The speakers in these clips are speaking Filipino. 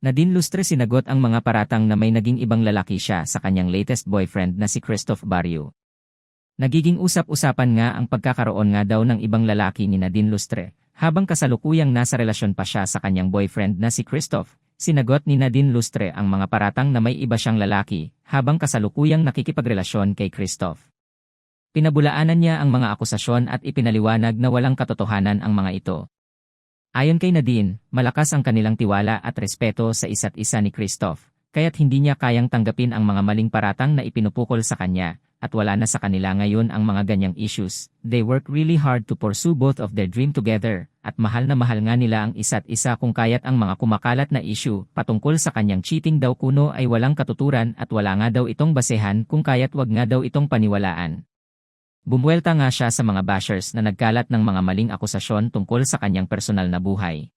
Nadine Lustre sinagot ang mga paratang na may naging ibang lalaki siya sa kanyang latest boyfriend na si Christoph Barrio. Nagiging usap-usapan nga ang pagkakaroon nga daw ng ibang lalaki ni Nadine Lustre, habang kasalukuyang nasa relasyon pa siya sa kanyang boyfriend na si Christoph. Sinagot ni Nadine Lustre ang mga paratang na may iba siyang lalaki, habang kasalukuyang nakikipagrelasyon kay Christoph. Pinabulaanan niya ang mga akusasyon at ipinaliwanag na walang katotohanan ang mga ito. Ayon kay Nadine, malakas ang kanilang tiwala at respeto sa isa't isa ni Christoph, kaya't hindi niya kayang tanggapin ang mga maling paratang na ipinupukol sa kanya, at wala na sa kanila ngayon ang mga ganyang issues. They work really hard to pursue both of their dream together, at mahal na mahal nga nila ang isa't isa kung kaya't ang mga kumakalat na issue patungkol sa kanyang cheating daw kuno ay walang katuturan at wala nga daw itong basehan kung kaya't wag nga daw itong paniwalaan. Bumuelta nga siya sa mga bashers na nagkalat ng mga maling akusasyon tungkol sa kanyang personal na buhay.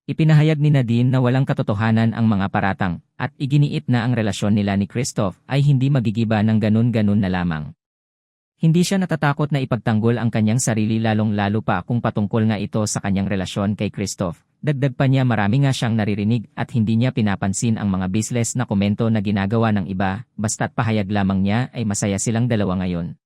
Ipinahayag ni Nadine na walang katotohanan ang mga paratang, at iginiit na ang relasyon nila ni Christoph ay hindi magigiba ng ganun-ganun na lamang. Hindi siya natatakot na ipagtanggol ang kanyang sarili lalong-lalo pa kung patungkol nga ito sa kanyang relasyon kay Christoph. Dagdag pa niya marami nga siyang naririnig at hindi niya pinapansin ang mga baseless na komento na ginagawa ng iba, basta't pahayag lamang niya ay masaya silang dalawa ngayon.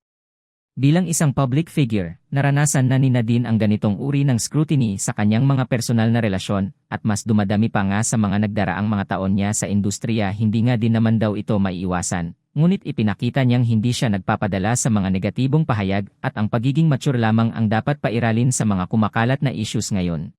Bilang isang public figure, naranasan na ni Nadine ang ganitong uri ng scrutiny sa kanyang mga personal na relasyon, at mas dumadami pa nga sa mga nagdaraang mga taon niya sa industriya. Hindi nga din naman daw ito maiiwasan, ngunit ipinakita niyang hindi siya nagpapadala sa mga negatibong pahayag at ang pagiging mature lamang ang dapat pairalin sa mga kumakalat na issues ngayon.